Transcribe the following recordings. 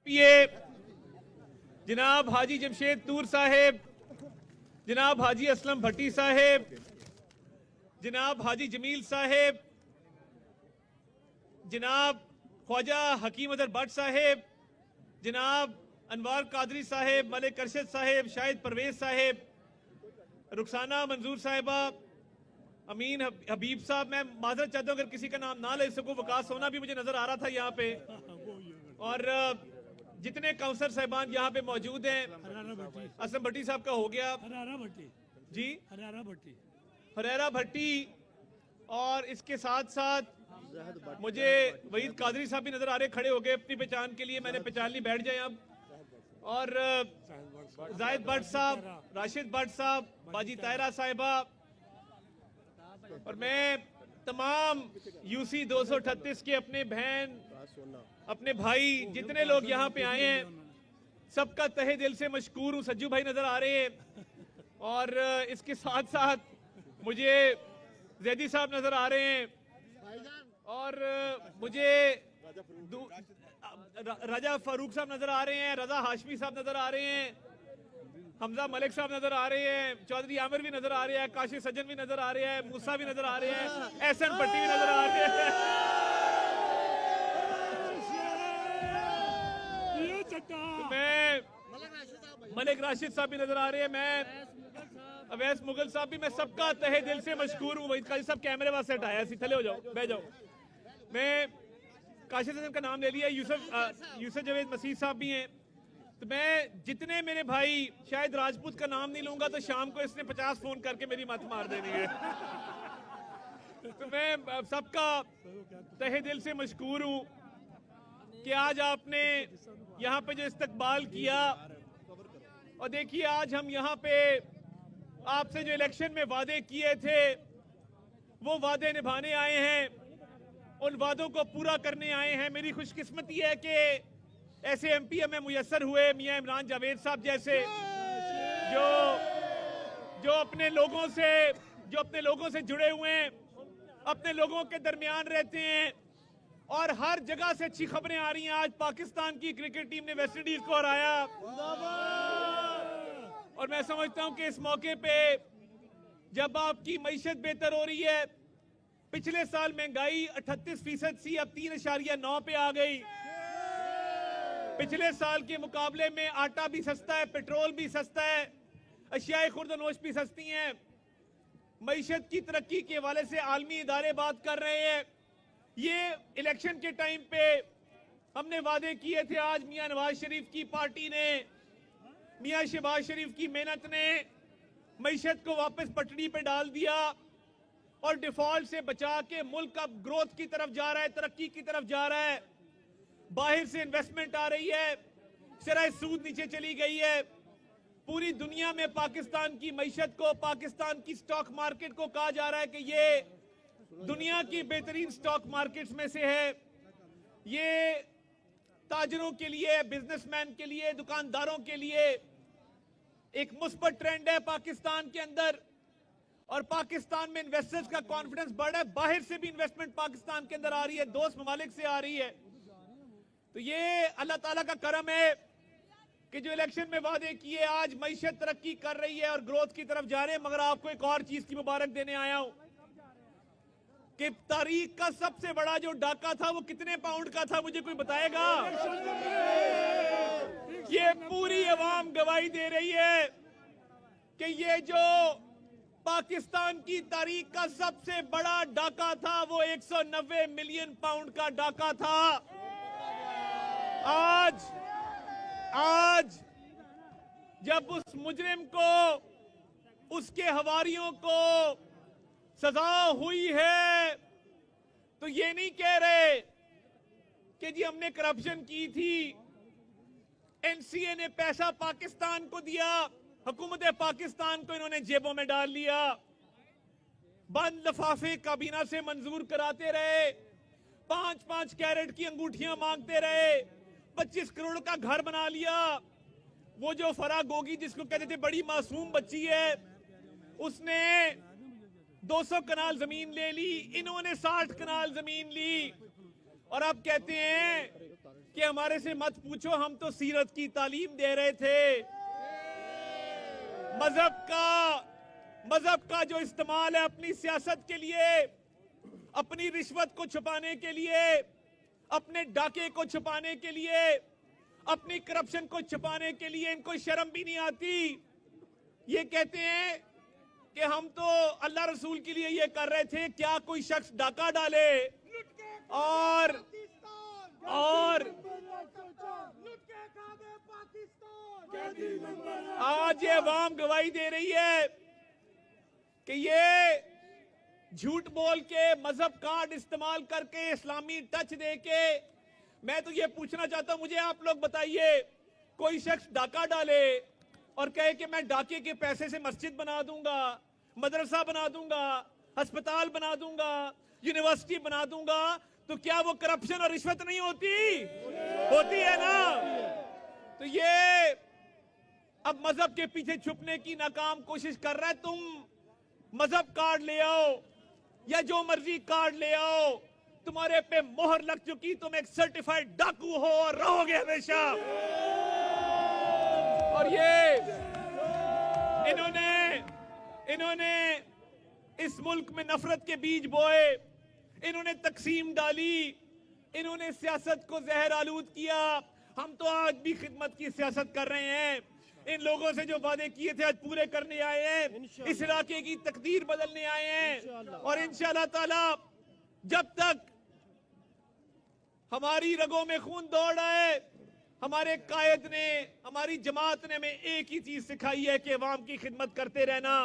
ये जनाब हाजी जमशेद तूर साहेब, जनाब हाजी असलम भट्टी साहेब, जनाब हाजी जमील साहेब, जनाब ख्वाजा हकीम अदर भट्ट साहेब, जनाब अनवार कादरी साहेब, मलिक अरशद साहेब, शाहिद परवेज साहेब, रुखसाना मंजूर साहिबा, अमीन हबीब साहब। मैं माजरत चाहता हूँ अगर किसी का नाम ना ले सकूं। वकास सोना भी मुझे नजर आ रहा था यहाँ पे, और जितने काउंसलर साहिबान यहाँ पे मौजूद हैं। असलम भट्टी साहब का हो गया, हरारा भट्टी जी, हरारा भट्टी, और इसके साथ साथ मुझे वहीद कादरी साहब भी नजर आ रहे, खड़े हो गए अपनी पहचान के लिए। मैंने पहचान ली, बैठ जाए अब। और जाहिद भट्ट साहब, राशिद भट्ट साहब, बाजी तायरा साहिबा, और मैं तमाम यूसी 238 के अपने बहन, अपने भाई, जितने लोग यहाँ पे आए हैं, सबका तहे दिल से मशकूर हूँ। सज्जू भाई नजर आ रहे हैं, और इसके साथ साथ मुझे जैदी साहब नजर आ रहे हैं, और मुझे राजा फारूक साहब नजर आ रहे हैं, रजा हाशमी साहब नजर आ रहे हैं, हमजा मलिक साहब नजर आ रहे हैं, चौधरी आमिर भी नजर आ रहे हैं, काशी सज्जन भी नजर आ रहे हैं, मूसा भी नजर आ रहे हैं, एहसन भट्टी भी नजर आ रहे हैं, मैं मलिक राशिद साहब भी नजर आ रहे हैं, मैं अवैस मुगल साहब भी। मैं सबका तहे दिल से मशकूर हूँ। वहीद काजी साहब कैमरे पास सेट आया, थले हो जाओ, बह जाओ। मैं काशी सज्जन का नाम ले लिया, यूसुफ जवेद मसीह साहब भी हैं। तो मैं जितने मेरे भाई, शायद राजपूत का नाम नहीं लूंगा तो शाम को इसने 50 फोन करके मेरी मत मार देनी है। तो मैं सबका तहे दिल से मशकूर हूं कि आज आपने यहाँ पे जो इस्तकबाल किया, और देखिए आज हम यहाँ पे आपसे जो इलेक्शन में वादे किए थे वो वादे निभाने आए हैं, उन वादों को पूरा करने आए हैं। मेरी खुशकिस्मती है कि ऐसे एमपी हमें मुयस्सर हुए, मियां इमरान जावेद साहब जैसे, जो अपने लोगों से जुड़े हुए हैं, अपने लोगों के दरमियान रहते हैं, और हर जगह से अच्छी खबरें आ रही हैं। आज पाकिस्तान की क्रिकेट टीम ने वेस्ट इंडीज को हराया, और मैं समझता हूं कि इस मौके पे जब आपकी मईशत बेहतर हो रही है, पिछले साल महंगाई 38% थी, अब 3.9 पे आ गई। पिछले साल के मुकाबले में आटा भी सस्ता है, पेट्रोल भी सस्ता है, अशियाए खुर्दनोश भी सस्ती हैं। मईशत की तरक्की के हवाले से आलमी इदारे बात कर रहे हैं। ये इलेक्शन के टाइम पे हमने वादे किए थे, आज मियां नवाज शरीफ की पार्टी ने, मियां शहबाज शरीफ की मेहनत ने मईशत को वापस पटड़ी पे डाल दिया, और डिफॉल्ट से बचा के मुल्क अब ग्रोथ की तरफ जा रहा है, तरक्की की तरफ जा रहा है। बाहर से इन्वेस्टमेंट आ रही है, शरह सूद नीचे चली गई है। पूरी दुनिया में पाकिस्तान की मईशत को, पाकिस्तान की स्टॉक मार्केट को कहा जा रहा है कि ये दुनिया की बेहतरीन स्टॉक मार्केट्स में से है। ये ताजरों के लिए, बिजनेसमैन के लिए, दुकानदारों के लिए एक मुस्बत ट्रेंड है पाकिस्तान के अंदर, और पाकिस्तान में इन्वेस्टर्स का कॉन्फिडेंस बढ़ा है। बाहर से भी इन्वेस्टमेंट पाकिस्तान के अंदर आ रही है, दोस्त ममालिक से आ रही है। तो ये अल्लाह ताला का करम है कि जो इलेक्शन में वादे किए, आज मईशत तरक्की कर रही है और ग्रोथ की तरफ जा रहे हैं। मगर आपको एक और चीज की मुबारक देने आया हूं कि तारीख का सबसे बड़ा जो डाका था वो कितने पाउंड का था, मुझे कोई बताएगा? ये पूरी अवाम गवाही दे रही है कि ये जो पाकिस्तान की तारीख का सबसे बड़ा डाका था वो 190 मिलियन पाउंड का डाका था। आज जब उस मुजरिम को, उसके हवारियों को सजा हुई है, तो ये नहीं कह रहे कि जी हमने करप्शन की थी, एनसीए ने पैसा पाकिस्तान को दिया, हुकूमत पाकिस्तान को इन्होंने जेबों में डाल लिया, बंद लिफाफे काबीना से मंजूर कराते रहे, 5-5 कैरेट की अंगूठियां मांगते रहे, 25 करोड़ का घर बना लिया। वो जो फराह गोगी जिसको कहते थे बड़ी मासूम बच्ची है, उसने 200 कनाल जमीन ले ली, इन्होंने 60 कनाल जमीन ली, और अब कहते हैं कि हमारे से मत पूछो, हम तो सीरत की तालीम दे रहे थे। मजहब का जो इस्तेमाल है अपनी सियासत के लिए, अपनी रिश्वत को छुपाने के लिए, अपने डाके को छुपाने के लिए, अपनी करप्शन को छुपाने के लिए, इनको शर्म भी नहीं आती। ये कहते हैं कि हम तो अल्लाह रसूल के लिए ये कर रहे थे। क्या कोई शख्स डाका डाले और आज ये अवाम गवाही दे रही है कि ये झूठ बोल के, मजहब कार्ड इस्तेमाल करके, इस्लामी टच दे के, मैं तो ये पूछना चाहता हूं, मुझे आप लोग बताइए, कोई शख्स डाका डाले और कहे कि मैं डाके के पैसे से मस्जिद बना दूंगा, मदरसा बना दूंगा, अस्पताल बना दूंगा, यूनिवर्सिटी बना दूंगा, तो क्या वो करप्शन और रिश्वत नहीं होती? होती है ना? तो ये अब मजहब के पीछे छुपने की नाकाम कोशिश कर रहा है। तुम मजहब कार्ड ले आओ या जो मर्जी कार्ड ले आओ, तुम्हारे पे मोहर लग चुकी, तुम एक सर्टिफाइड डाकू हो और रहोगे हमेशा। और ये इन्होंने इस मुल्क में नफरत के बीज बोए, इन्होंने तकसीम डाली, इन्होंने सियासत को जहर आलूद किया। हम तो आज भी खिदमत की सियासत कर रहे हैं। इन लोगों से जो वादे किए थे आज पूरे करने आए हैं, इस इलाके की तकदीर बदलने आए हैं। और इंशाअल्लाह ताला जब तक हमारी रगों में खून दौड़ रहा है, हमारे कायद ने, हमारी जमात ने हमें एक ही चीज सिखाई है कि अवाम की खिदमत करते रहना।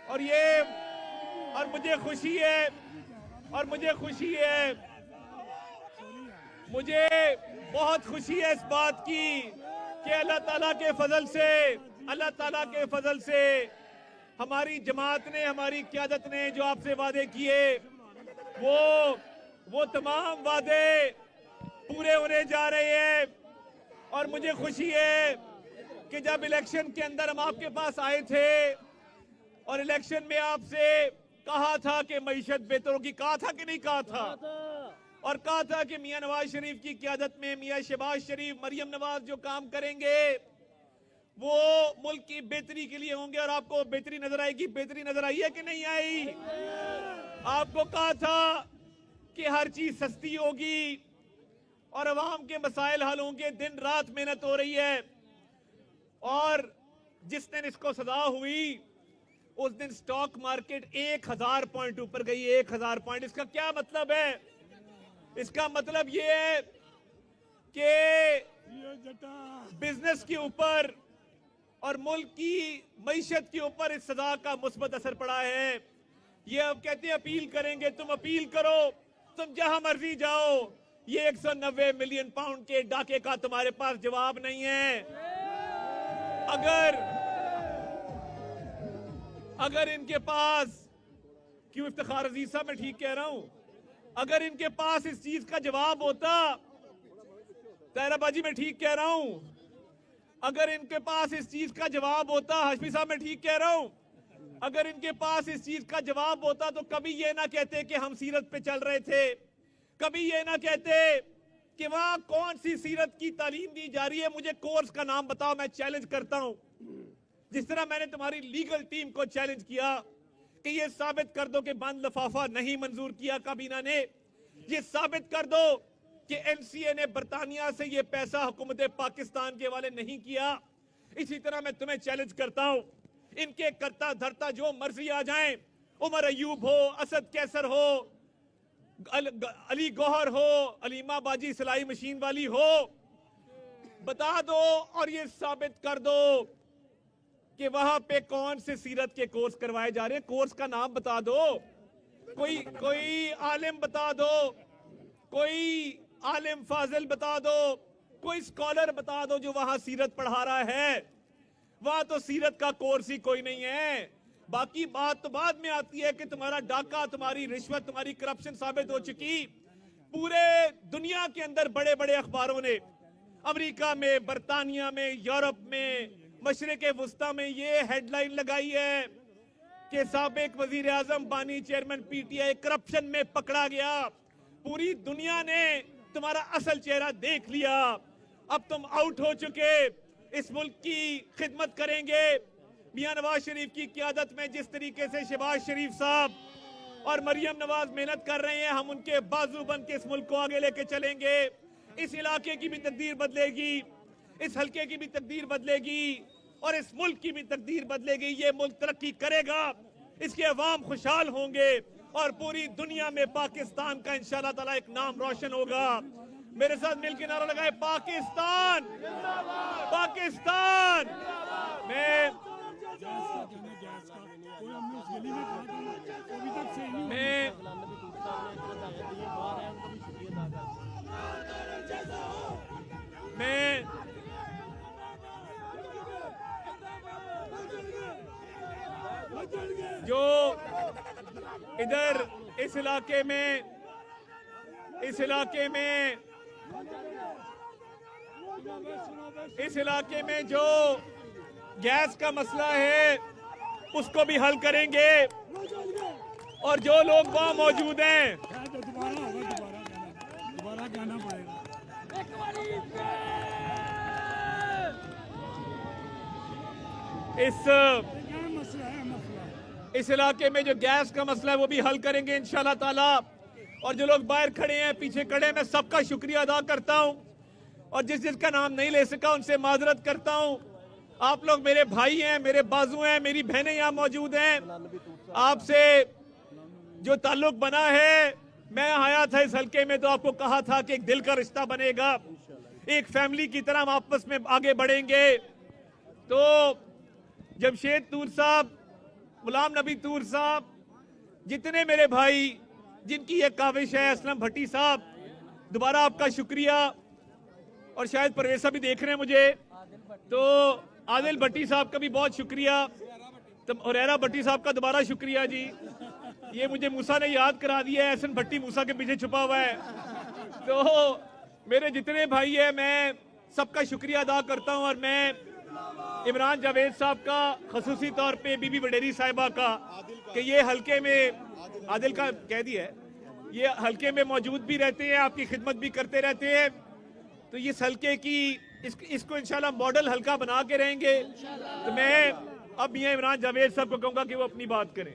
और मुझे खुशी है, मुझे बहुत खुशी है इस बात की कि अल्लाह ताला के फजल से हमारी जमात ने, हमारी क़यादत ने जो आपसे वादे किए, वो तमाम वादे पूरे होने जा रहे हैं। और मुझे खुशी है कि जब इलेक्शन के अंदर हम आपके पास आए थे और इलेक्शन में आपसे कहा था कि मईशत बेहतर होगी, कहा था कि नहीं कहा था? और कहा था कि मियां नवाज शरीफ की क़यादत में मियां शहबाज शरीफ, मरियम नवाज जो काम करेंगे वो मुल्क की बेहतरी के लिए होंगे। और आपको बेहतरी नजर आएगी। बेहतरी नजर आई है कि नहीं आई? आपको कहा था कि हर चीज सस्ती होगी और अवाम के मसाइल हल होंगे। दिन रात मेहनत हो रही है। और जिस दिन इसको सजा हुई उस दिन स्टॉक मार्केट 1000 पॉइंट ऊपर गई। 1000 पॉइंट। इसका क्या मतलब है? इसका मतलब ये है कि बिजनेस के ऊपर और मुल्क की मईशत के ऊपर इस सजा का मुस्बत असर पड़ा है। ये अब कहते हैं अपील करेंगे। तुम अपील करो, तुम जहां मर्जी जाओ, ये 190 मिलियन पाउंड के डाके का तुम्हारे पास जवाब नहीं है। अगर इनके पास, क्यों इफ्तिखार अजीज साहब, मैं ठीक कह रहा हूं, अगर इनके पास इस चीज का जवाब होता, तैराबाजी में ठीक कह रहा हूं, अगर इनके पास इस चीज का जवाब होता, हाशमी साहब मैं ठीक कह रहा हूं, अगर इनके पास इस चीज का जवाब होता तो कभी ये ना कहते कि हम सीरत पे चल रहे थे, कभी ये ना कहते कि वहां कौन सी सीरत की तालीम दी जा रही है। मुझे कोर्स का नाम बताओ, मैं चैलेंज करता हूं। जिस तरह मैंने तुम्हारी लीगल टीम को चैलेंज किया कि ये साबित कर दो कि बंद लिफाफा नहीं मंजूर किया काबीना ने, ये साबित कर दो कि एनसीए ने बरतानिया से ये पैसा हुकूमत पाकिस्तान के वाले नहीं किया। इसी तरह मैं तुम्हें चैलेंज करता हूं, इनके करता धरता जो मर्जी आ जाएं, उमर अयूब हो, असद कैसर हो, अली गौहर हो, अलीमा बाजी सिलाई मशीन वाली हो, बता दो और ये साबित कर दो कि वहां पे कौन से सीरत के कोर्स करवाए जा रहे हैं। कोर्स का नाम बता दो, कोई आलिम बता दो, कोई आलिम फाजिल बता दो, कोई स्कॉलर बता दो जो वहां सीरत पढ़ा रहा है। वहां तो सीरत का कोर्स ही कोई नहीं है। बाकी बात तो बाद में आती है कि तुम्हारा डाका, तुम्हारी रिश्वत, तुम्हारी करप्शन साबित हो चुकी। पूरे दुनिया के अंदर बड़े बड़े अखबारों ने, अमेरिका में, बरतानिया में, यूरोप में, मशरिक वुस्ता में ये हेडलाइन लगाई है कि साबिक वजीर आजम बानी चेयरमैन पीटीआई करप्शन में पकड़ा गया। पूरी दुनिया ने तुम्हारा असल चेहरा देख लिया, अब तुम आउट हो चुके। इस मुल्क की खिदमत करेंगे। मियां नवाज शरीफ की क़यादत में जिस तरीके से शहबाज शरीफ साहब और मरियम नवाज मेहनत कर रहे हैं, हम उनके बाजू बन के इस मुल्क को आगे लेके चलेंगे। इस इलाके की भी तकदीर बदलेगी, इस हल्के की भी तकदीर बदलेगी और इस मुल्क की भी तकदीर बदलेगी। ये मुल्क तरक्की करेगा, इसके अवाम खुशहाल होंगे और पूरी दुनिया में पाकिस्तान का इंशाअल्लाह ताला एक नाम रोशन होगा। मेरे साथ मिलकर नारा लगाए, पाकिस्तान पाकिस्तान। मैं जो इधर इस इलाके में जो गैस का मसला है उसको भी हल करेंगे और जो लोग वहां मौजूद हैं दोबारा कहना पड़ेगा। इस इलाके में जो गैस का मसला है वो भी हल करेंगे इंशाल्लाह ताला। और जो लोग बाहर खड़े हैं, पीछे खड़े हैं, मैं सबका शुक्रिया अदा करता हूं और जिसका नाम नहीं ले सका उनसे माजरत करता हूं। आप लोग मेरे भाई हैं, मेरे बाजू हैं, मेरी बहनें यहाँ मौजूद हैं। आपसे जो ताल्लुक बना है, मैं आया था इस हल्के में तो आपको कहा था कि एक दिल का रिश्ता बनेगा, एक फैमिली की तरह हम आपस में आगे बढ़ेंगे। तो जमशेद तूर साहब, गुलाम नबी तूर साहब, जितने मेरे भाई जिनकी ये काविश है, असलम भट्टी साहब, दोबारा आपका शुक्रिया। और शायद परवेज साहब भी देख रहे हैं मुझे, तो आदिल भट्टी साहब का भी बहुत शुक्रिया। तो हुरैरा भट्टी साहब का दोबारा शुक्रिया जी। ये मुझे मूसा ने याद करा दिया है, एहसन भट्टी मूसा के पीछे छुपा हुआ है। तो मेरे जितने भाई हैं, मैं सबका शुक्रिया अदा करता हूं और मैं इमरान जावेद साहब का, खसूसी तौर पे बीबी वडेरी साहिबा का, कि ये हल्के में, आदिल का कह दिया है, ये हल्के में मौजूद भी रहते हैं, आपकी खिदमत भी करते रहते हैं। तो इस हल्के की इसको इंशाल्लाह मॉडल हल्का बना के रहेंगे। तो मैं अब मियां इमरान जावेद साहब को कहूंगा कि वो अपनी बात करें।